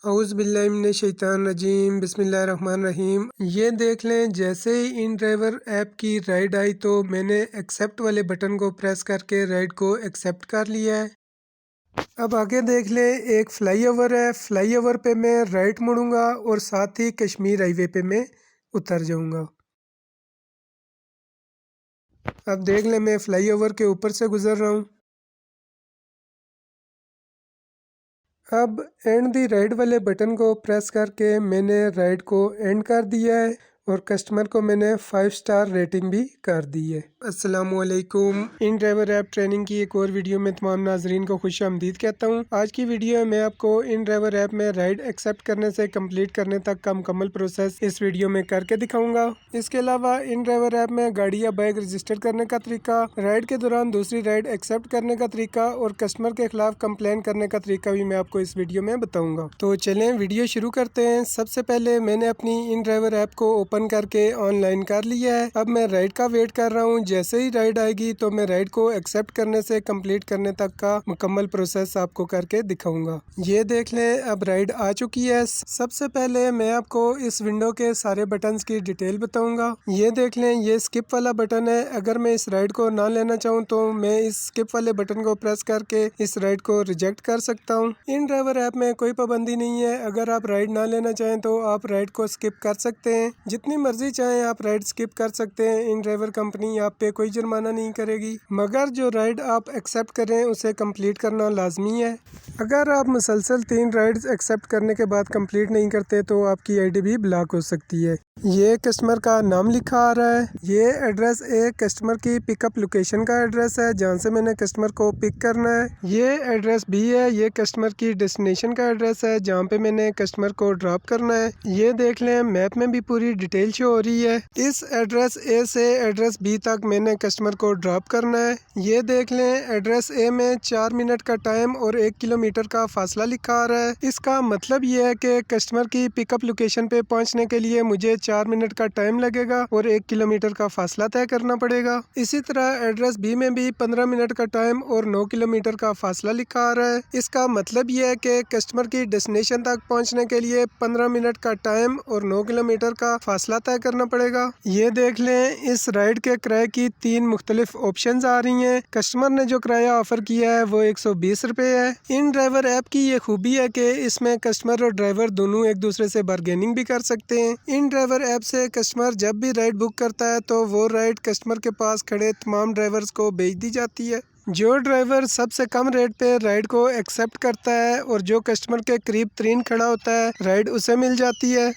औज़ुबिल्लाहिमिनश्शैतानिर्रजीम बिस्मिल्लाहिर्रहमानिर्रहीम। ये देख लें, जैसे ही इन ड्राइवर ऐप की राइड आई तो मैंने एक्सेप्ट वाले बटन को प्रेस करके राइड को एक्सेप्ट कर लिया है। अब आगे देख लें, एक फ्लाईओवर है। फ्लाईओवर पे मैं राइट मुड़ूंगा और साथ ही कश्मीर हाईवे पे मैं उतर जाऊंगा। अब देख लें, मैं फ्लाईओवर के ऊपर से गुजर रहा हूँ। अब एंड दी राइड वाले बटन को प्रेस करके मैंने राइड को एंड कर दिया है और कस्टमर को मैंने 5 स्टार रेटिंग भी कर दी है। अस्सलामुअलैकुम। इन ड्राइवर ऐप ट्रेनिंग की एक और वीडियो में तमाम नाजरीन को खुशामदीद कहता हूँ। आज की वीडियो में मैं आपको इन ड्राइवर ऐप में राइड एक्सेप्ट करने से कंप्लीट करने तक का मुकम्मल प्रोसेस इस वीडियो में करके दिखाऊंगा। इसके अलावा इन ड्राइवर ऐप में गाड़ी या बाइक रजिस्टर करने का तरीका, राइड के दौरान दूसरी राइड एक्सेप्ट करने का तरीका और कस्टमर के खिलाफ कंप्लेन करने का तरीका भी मैं आपको इस वीडियो में बताऊंगा। तो चलें वीडियो शुरू करते हैं। सबसे पहले मैंने अपनी इन ड्राइवर ऐप को ओपन करके ऑनलाइन कर लिया है। अब मैं राइड का वेट कर रहा हूँ। जैसे ही राइड आएगी तो मैं राइड को एक्सेप्ट करने से कंप्लीट करने तक का मुकम्मल प्रोसेस आपको करके दिखाऊंगा। ये देख लें, अब राइड आ चुकी है। सबसे पहले मैं आपको इस विंडो के सारे बटन्स की डिटेल बताऊंगा। ये देख लें, ये स्किप वाला बटन है। अगर मैं इस राइड को ना लेना चाहूँ तो मैं इस स्किप वाले बटन को प्रेस करके इस राइड को रिजेक्ट कर सकता हूँ। इन ड्राइवर ऐप में कोई पाबंदी नहीं है। अगर आप राइड ना लेना चाहें तो आप राइड को स्किप कर सकते हैं। जितनी मर्जी चाहें आप राइड स्किप कर सकते हैं। इन ड्राइवर कंपनी आप पे कोई जुर्माना नहीं करेगी, मगर जो राइड आप एक्सेप्ट करें उसे कंप्लीट करना लाजमी है। अगर आप मुसलसल 3 राइड्स एक्सेप्ट करने के बाद कंप्लीट नहीं करते तो आपकी आईडी भी ब्लॉक हो सकती है। ये कस्टमर का नाम लिखा आ रहा है। ये एड्रेस एक कस्टमर की पिकअप लोकेशन का एड्रेस है जहाँ से मैंने कस्टमर को पिक करना है। ये एड्रेस बी है, ये कस्टमर की डेस्टिनेशन का एड्रेस है जहाँ पे मैंने कस्टमर को ड्रॉप करना है। ये देख लें, मैप में भी पूरी डिटेल शो हो रही है। इस एड्रेस ए से एड्रेस बी तक मैंने कस्टमर को ड्रॉप करना है। ये देख लें, एड्रेस ए में 4 मिनट का टाइम और 1 किलोमीटर का फासला लिखा आ रहा है। इसका मतलब ये है कि कस्टमर की पिकअप लोकेशन पे पहुंचने के लिए मुझे 4 मिनट का टाइम लगेगा और 1 किलोमीटर का फासला तय करना पड़ेगा। इसी तरह एड्रेस बी में भी 15 मिनट का टाइम और 9 किलोमीटर का फासला लिखा आ रहा है। इसका मतलब ये है कि कस्टमर की डेस्टिनेशन तक पहुंचने के लिए 15 मिनट का टाइम और 9 किलोमीटर का फासला तय करना पड़ेगा। ये देख लें, इस राइड के किराए की 3 मुख्तलिफ ऑप्शंस आ रही हैं। कस्टमर ने जो किराया ऑफर किया है वो 120 रुपए है। इन ड्राइवर ऐप की ये खूबी है कि इसमें कस्टमर और ड्राइवर दोनों एक दूसरे से बार्गेनिंग भी कर सकते हैं। इन ड्राइवर ऐप से कस्टमर जब भी राइड बुक करता है तो वो राइड कस्टमर के पास खड़े तमाम ड्राइवर्स को भेज दी जाती है। जो ड्राइवर सबसे कम रेट पे राइड को एक्सेप्ट करता है और जो कस्टमर के करीब तरीन खड़ा होता है, राइड उसे मिल जाती है।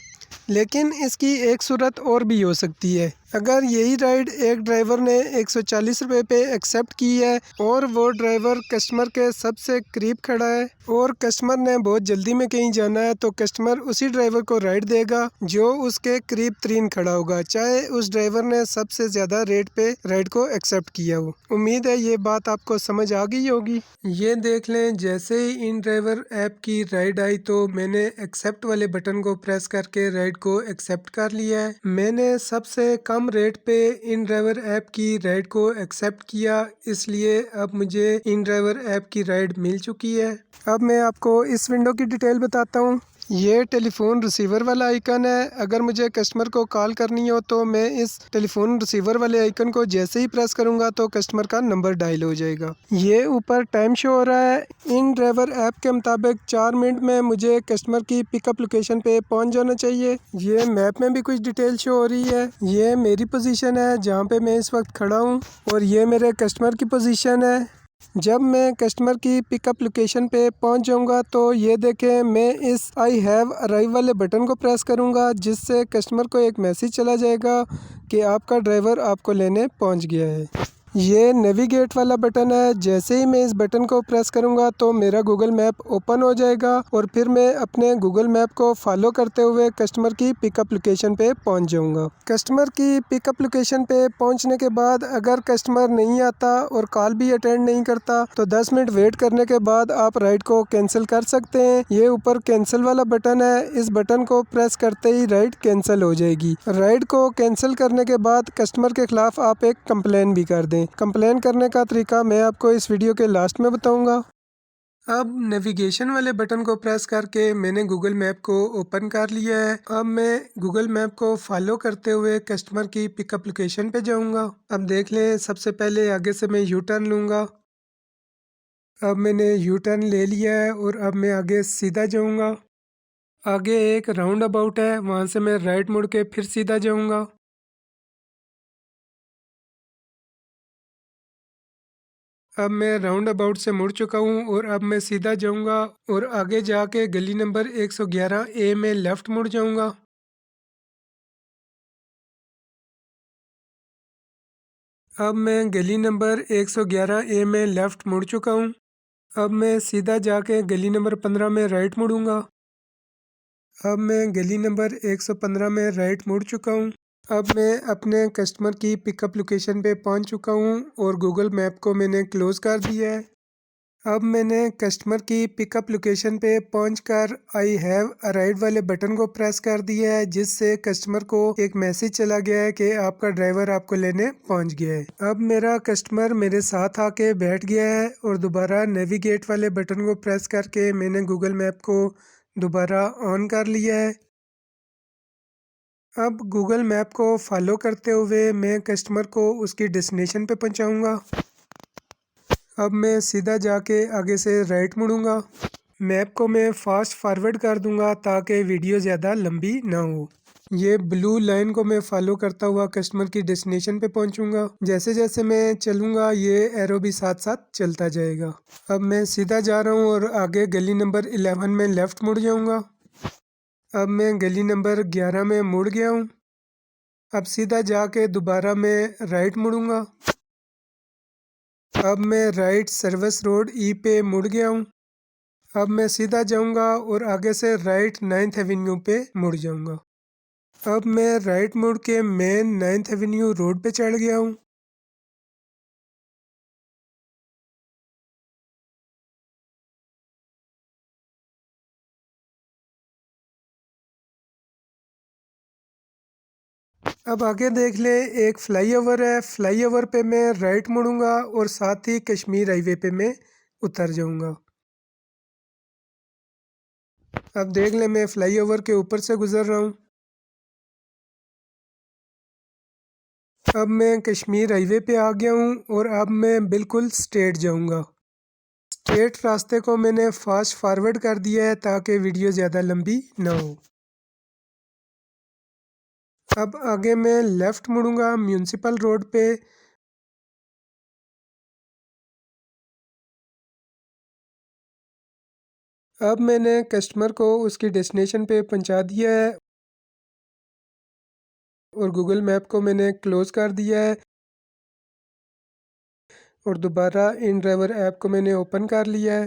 लेकिन इसकी एक सूरत और भी हो सकती है। अगर यही राइड एक ड्राइवर ने 140 रुपये पे एक्सेप्ट की है और वो ड्राइवर कस्टमर के सबसे करीब खड़ा है और कस्टमर ने बहुत जल्दी में कहीं जाना है तो कस्टमर उसी ड्राइवर को राइड देगा जो उसके करीब तरीन खड़ा होगा, चाहे उस ड्राइवर ने सबसे ज़्यादा रेट पे राइड को एक्सेप्ट किया हो। उम्मीद है ये बात आपको समझ आ गई होगी। ये देख लें, जैसे ही इन ड्राइवर ऐप की राइड आई तो मैंने एक्सेप्ट वाले बटन को प्रेस करके राइड को एक्सेप्ट कर लिया है। मैंने सबसे कम रेट पे इन ड्राइवर ऐप की राइड को एक्सेप्ट किया, इसलिए अब मुझे इन ड्राइवर ऐप की राइड मिल चुकी है। अब मैं आपको इस विंडो की डिटेल बताता हूँ। ये टेलीफोन रिसीवर वाला आइकन है। अगर मुझे कस्टमर को कॉल करनी हो तो मैं इस टेलीफोन रिसीवर वाले आइकन को जैसे ही प्रेस करूंगा तो कस्टमर का नंबर डायल हो जाएगा। ये ऊपर टाइम शो हो रहा है। इन ड्राइवर ऐप के मुताबिक 4 मिनट में मुझे कस्टमर की पिकअप लोकेशन पे पहुंच जाना चाहिए। ये मैप में भी कुछ डिटेल शो हो रही है। ये मेरी पोजीशन है जहाँ पे मैं इस वक्त खड़ा हूँ और ये मेरे कस्टमर की पोजीशन है। जब मैं कस्टमर की पिकअप लोकेशन पे पहुंच जाऊंगा तो ये देखें, मैं इस आई हैव अराइव वाले बटन को प्रेस करूंगा जिससे कस्टमर को एक मैसेज चला जाएगा कि आपका ड्राइवर आपको लेने पहुंच गया है। ये नेविगेट वाला बटन है। जैसे ही मैं इस बटन को प्रेस करूंगा तो मेरा गूगल मैप ओपन हो जाएगा और फिर मैं अपने गूगल मैप को फॉलो करते हुए कस्टमर की पिकअप लोकेशन पे पहुंच जाऊंगा। कस्टमर की पिकअप लोकेशन पे पहुंचने के बाद अगर कस्टमर नहीं आता और कॉल भी अटेंड नहीं करता तो 10 मिनट वेट करने के बाद आप राइड को कैंसिल कर सकते हैं। ये ऊपर कैंसिल वाला बटन है, इस बटन को प्रेस करते ही राइड कैंसिल हो जाएगी। राइड को कैंसिल करने के बाद कस्टमर के खिलाफ आप एक कंप्लेन भी कर दें। कंप्लेन करने का तरीका मैं आपको इस वीडियो के लास्ट में बताऊंगा। अब नेविगेशन वाले बटन को प्रेस करके मैंने गूगल मैप को ओपन कर लिया है। अब मैं गूगल मैप को फॉलो करते हुए कस्टमर की पिकअप लोकेशन पे जाऊंगा। अब देख लें, सबसे पहले आगे से मैं यू टर्न लूँगा। अब मैंने यू टर्न ले लिया है और अब मैं आगे सीधा जाऊंगा। आगे एक राउंड अबाउट है, वहाँ से मैं राइट मुड़ के फिर सीधा जाऊंगा। अब मैं राउंड अबाउट से मुड़ चुका हूँ और अब मैं सीधा जाऊंगा और आगे जाके गली नंबर 111 ए में लेफ़्ट मुड़ जाऊंगा। अब मैं गली नंबर 111 ए में लेफ़्ट मुड़ चुका हूँ। अब मैं सीधा जाके गली नंबर 15 में राइट मुड़ूंगा। अब मैं गली नंबर 115 में राइट मुड़ चुका हूँ। अब मैं अपने कस्टमर की पिकअप लोकेशन पे पहुँच चुका हूँ और गूगल मैप को मैंने क्लोज़ कर दिया है। अब मैंने कस्टमर की पिकअप लोकेशन पे पहुंचकर आई हैव अराइव्ड वाले बटन को प्रेस कर दिया है, जिससे कस्टमर को एक मैसेज चला गया है कि आपका ड्राइवर आपको लेने पहुंच गया है। अब मेरा कस्टमर मेरे साथ आके बैठ गया है और दोबारा नेविगेट वाले बटन को प्रेस करके मैंने गूगल मैप को दोबारा ऑन कर लिया है। अब गूगल मैप को फॉलो करते हुए मैं कस्टमर को उसकी डेस्टिनेशन पे पहुंचाऊंगा। अब मैं सीधा जाके आगे से राइट मुड़ूंगा। मैप को मैं फास्ट फॉरवर्ड कर दूंगा ताकि वीडियो ज़्यादा लंबी ना हो। ये ब्लू लाइन को मैं फॉलो करता हुआ कस्टमर की डेस्टिनेशन पे पहुंचूंगा। जैसे जैसे मैं चलूंगा ये एरो भी साथ साथ चलता जाएगा। अब मैं सीधा जा रहा हूँ और आगे गली नंबर 11 में लेफ़्ट मुड़ जाऊंगा। अब मैं गली नंबर 11 में मुड़ गया हूँ। अब सीधा जाके दोबारा मैं राइट मुड़ूंगा। अब मैं राइट सर्विस रोड ई पे मुड़ गया हूँ। अब मैं सीधा जाऊंगा और आगे से राइट 9th एवेन्यू पे मुड़ जाऊंगा। अब मैं राइट मुड़ के मेन 9th एवेन्यू रोड पे चढ़ गया हूँ। अब आगे देख ले, एक फ्लाईओवर है। फ्लाईओवर पे मैं राइट मुड़ूंगा और साथ ही कश्मीर हाईवे पे मैं उतर जाऊंगा। अब देख ले, मैं फ्लाईओवर के ऊपर से गुजर रहा हूँ। अब मैं कश्मीर हाईवे पे आ गया हूँ और अब मैं बिल्कुल स्ट्रेट जाऊंगा। स्ट्रेट रास्ते को मैंने फास्ट फॉरवर्ड कर दिया है ताकि वीडियो ज़्यादा लंबी ना हो। अब आगे मैं लेफ़्ट मुड़ूंगा म्यूनसिपल रोड पे। अब मैंने कस्टमर को उसकी डेस्टिनेशन पे पहुंचा दिया है और गूगल मैप को मैंने क्लोज़ कर दिया है और दोबारा इन ड्राइवर ऐप को मैंने ओपन कर लिया है।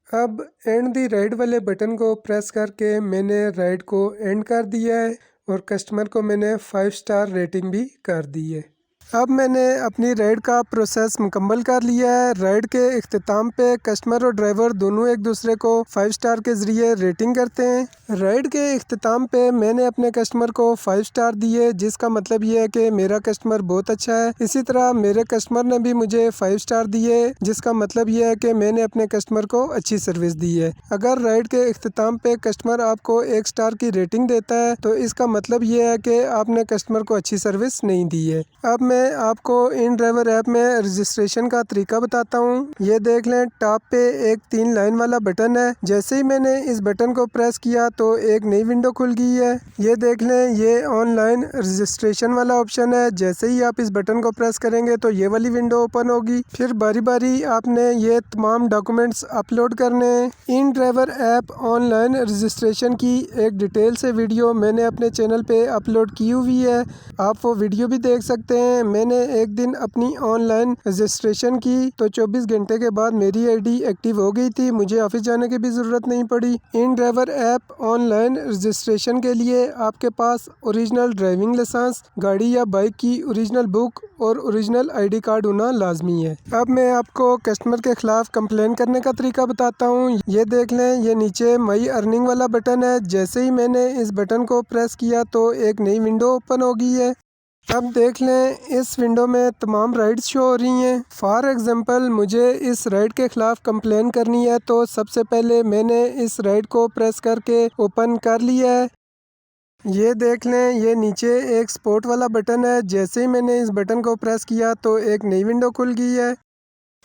अब एंड दी राइड वाले बटन को प्रेस करके मैंने राइड को एंड कर दिया है और कस्टमर को मैंने 5 स्टार रेटिंग भी कर दी है। अब मैंने अपनी राइड का प्रोसेस मुकम्मल कर लिया है। राइड के इख्तिताम पे कस्टमर और ड्राइवर दोनों एक दूसरे को 5 स्टार के ज़रिए रेटिंग करते हैं। राइड के इख्तिताम पे मैंने अपने कस्टमर को 5 स्टार दिए, जिसका मतलब ये है कि मेरा कस्टमर बहुत अच्छा है। इसी तरह मेरे कस्टमर ने भी मुझे 5 स्टार दिए, जिसका मतलब ये है कि मैंने अपने कस्टमर को अच्छी सर्विस दी है। अगर राइड के इख्तिताम पे कस्टमर आपको 1 स्टार की रेटिंग देता है तो इसका मतलब ये है कि आपने कस्टमर को अच्छी सर्विस नहीं दी है। अब मैं आपको इन ड्राइवर ऐप में रजिस्ट्रेशन का तरीका बताता हूँ। ये देख लें, टॉप पे एक 3 लाइन वाला बटन है। जैसे ही मैंने इस बटन को प्रेस किया तो एक नई विंडो खुल गई है। ये देख लें, ये ऑनलाइन रजिस्ट्रेशन वाला ऑप्शन है। जैसे ही आप इस बटन को प्रेस करेंगे तो ये वाली विंडो ओपन होगी। फिर बारी बारी आपने ये तमाम डॉक्यूमेंट्स अपलोड करने हैं। इन ड्राइवर ऐप ऑनलाइन रजिस्ट्रेशन की एक डिटेल से वीडियो मैंने अपने चैनल पे अपलोड की हुई है, आप वो वीडियो भी देख सकते हैं। मैंने एक दिन अपनी ऑनलाइन रजिस्ट्रेशन की तो 24 घंटे के बाद मेरी आईडी एक्टिव हो गई थी, मुझे ऑफिस जाने की भी ज़रूरत नहीं पड़ी। इन ड्राइवर ऐप ऑनलाइन रजिस्ट्रेशन के लिए आपके पास ओरिजिनल ड्राइविंग लाइसेंस, गाड़ी या बाइक की ओरिजिनल बुक और ओरिजिनल आईडी कार्ड होना लाजमी है। अब मैं आपको कस्टमर के खिलाफ कंप्लेन करने का तरीका बताता हूँ। ये देख लें, ये नीचे मई अर्निंग वाला बटन है। जैसे ही मैंने इस बटन को प्रेस किया तो एक नई विंडो ओपन हो गई है। अब देख लें इस विंडो में तमाम राइड्स शो हो रही हैं। फॉर एग्ज़ाम्पल मुझे इस राइड के ख़िलाफ़ कंप्लेन करनी है तो सबसे पहले मैंने इस राइड को प्रेस करके ओपन कर लिया है। ये देख लें ये नीचे एक स्पोर्ट वाला बटन है। जैसे ही मैंने इस बटन को प्रेस किया तो एक नई विंडो खुल गई है।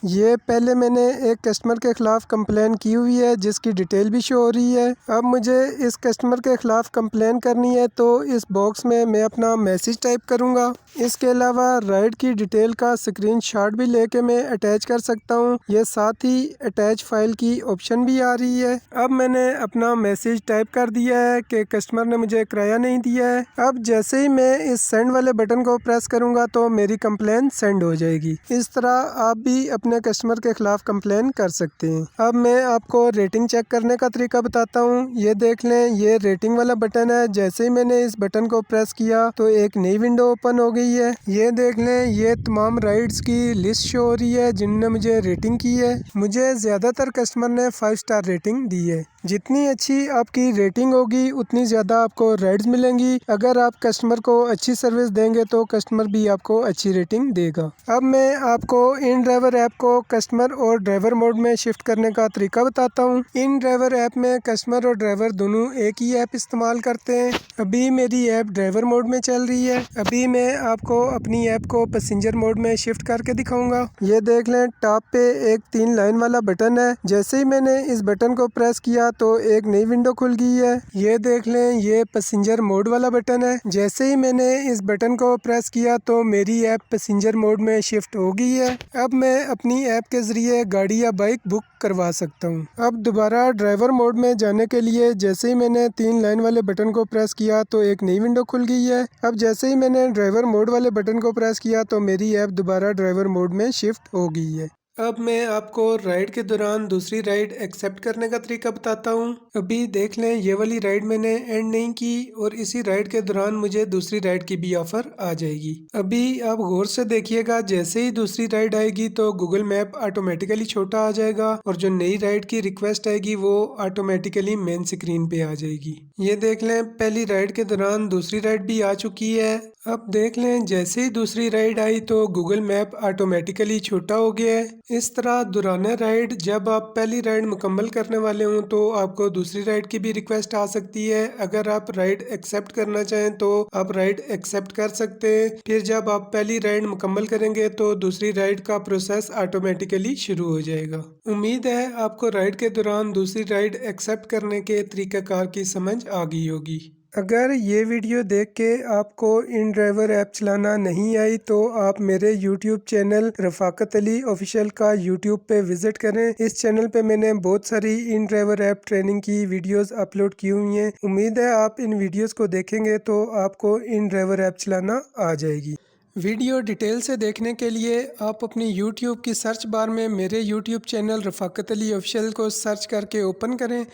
ये पहले मैंने एक कस्टमर के ख़िलाफ़ कंप्लेन की हुई है जिसकी डिटेल भी शो हो रही है। अब मुझे इस कस्टमर के ख़िलाफ़ कंप्लेन करनी है तो इस बॉक्स में मैं अपना मैसेज टाइप करूँगा। इसके अलावा राइड की डिटेल का स्क्रीनशॉट भी लेके मैं अटैच कर सकता हूँ। ये साथ ही अटैच फाइल की ऑप्शन भी आ रही है। अब मैंने अपना मैसेज टाइप कर दिया है कि कस्टमर ने मुझे किराया नहीं दिया है। अब जैसे ही मैं इस सेंड वाले बटन को प्रेस करूँगा तो मेरी कंप्लेन सेंड हो जाएगी। इस तरह आप भी अपने कस्टमर के खिलाफ कंप्लेन कर सकते हैं। अब मैं आपको रेटिंग चेक करने का तरीका बताता हूँ। ये देख लें ये रेटिंग वाला बटन है। जैसे ही मैंने इस बटन को प्रेस किया तो एक नई विंडो ओपन हो गई है। ये देख लें ये तमाम राइड्स की लिस्ट शो हो रही है जिनने मुझे रेटिंग की है। मुझे ज़्यादातर कस्टमर ने 5 स्टार रेटिंग दी है। जितनी अच्छी आपकी रेटिंग होगी उतनी ज़्यादा आपको राइड्स मिलेंगी। अगर आप कस्टमर को अच्छी सर्विस देंगे तो कस्टमर भी आपको अच्छी रेटिंग देगा। अब मैं आपको इन ड्राइवर ऐप को कस्टमर और ड्राइवर मोड में शिफ्ट करने का तरीका बताता हूँ। इन ड्राइवर ऐप में कस्टमर और ड्राइवर दोनों एक ही ऐप इस्तेमाल करते हैं। अभी मेरी ऐप ड्राइवर मोड में चल रही है। अभी मैं आपको अपनी ऐप को पैसेंजर मोड में शिफ्ट करके दिखाऊंगा। ये देख लें टॉप पे एक 3 लाइन वाला बटन है। जैसे ही मैंने इस बटन को प्रेस किया तो एक नई विंडो खुल गई है। ये देख लें ये पैसेंजर मोड वाला बटन है। जैसे ही मैंने इस बटन को प्रेस किया तो मेरी ऐप पैसेंजर मोड में शिफ्ट हो गई है। अब मैं अपनी ऐप के ज़रिए गाड़ी या बाइक बुक करवा सकता हूँ। अब दोबारा ड्राइवर मोड में जाने के लिए जैसे ही मैंने 3 लाइन वाले बटन को प्रेस किया तो एक नई विंडो खुल गई है। अब जैसे ही मैंने ड्राइवर मोड वाले बटन को प्रेस किया तो मेरी ऐप दोबारा ड्राइवर मोड में शिफ्ट हो गई है। अब मैं आपको राइड के दौरान दूसरी राइड एक्सेप्ट करने का तरीका बताता हूँ। अभी देख लें ये वाली राइड मैंने एंड नहीं की और इसी राइड के दौरान मुझे दूसरी राइड की भी ऑफर आ जाएगी। अभी आप गौर से देखिएगा जैसे ही दूसरी राइड आएगी तो गूगल मैप ऑटोमेटिकली छोटा आ जाएगा और जो नई राइड की रिक्वेस्ट आएगी वो ऑटोमेटिकली मेन स्क्रीन पे आ जाएगी। ये देख लें पहली राइड के दौरान दूसरी राइड भी आ चुकी है। अब देख लें जैसे ही दूसरी राइड आई तो गूगल मैप ऑटोमेटिकली छोटा हो गया है। इस तरह दौरान राइड जब आप पहली राइड मुकम्मल करने वाले हों तो आपको दूसरी राइड की भी रिक्वेस्ट आ सकती है। अगर आप राइड एक्सेप्ट करना चाहें तो आप राइड एक्सेप्ट कर सकते हैं। फिर जब आप पहली राइड मुकम्मल करेंगे तो दूसरी राइड का प्रोसेस ऑटोमेटिकली शुरू हो जाएगा। उम्मीद है आपको राइड के दौरान दूसरी राइड एक्सेप्ट करने के तरीक़ाकार की समझ आ गई होगी। अगर ये वीडियो देख के आपको इन ड्राइवर ऐप चलाना नहीं आई तो आप मेरे YouTube चैनल रफ़ाकत अली ऑफिशियल का YouTube पे विज़िट करें। इस चैनल पे मैंने बहुत सारी इन ड्राइवर ऐप ट्रेनिंग की वीडियोस अपलोड की हुई हैं। उम्मीद है आप इन वीडियोस को देखेंगे तो आपको इन ड्राइवर ऐप चलाना आ जाएगी। वीडियो डिटेल से देखने के लिए आप अपनी YouTube की सर्च बार में मेरे YouTube चैनल रफ़ाकत अली ऑफिशियल को सर्च करके ओपन करें।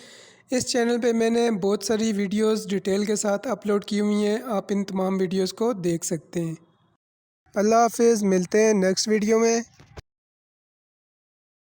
इस चैनल पे मैंने बहुत सारी वीडियोस डिटेल के साथ अपलोड की हुई हैं। आप इन तमाम वीडियोस को देख सकते हैं। अल्लाह हाफिज़, मिलते हैं नेक्स्ट वीडियो में।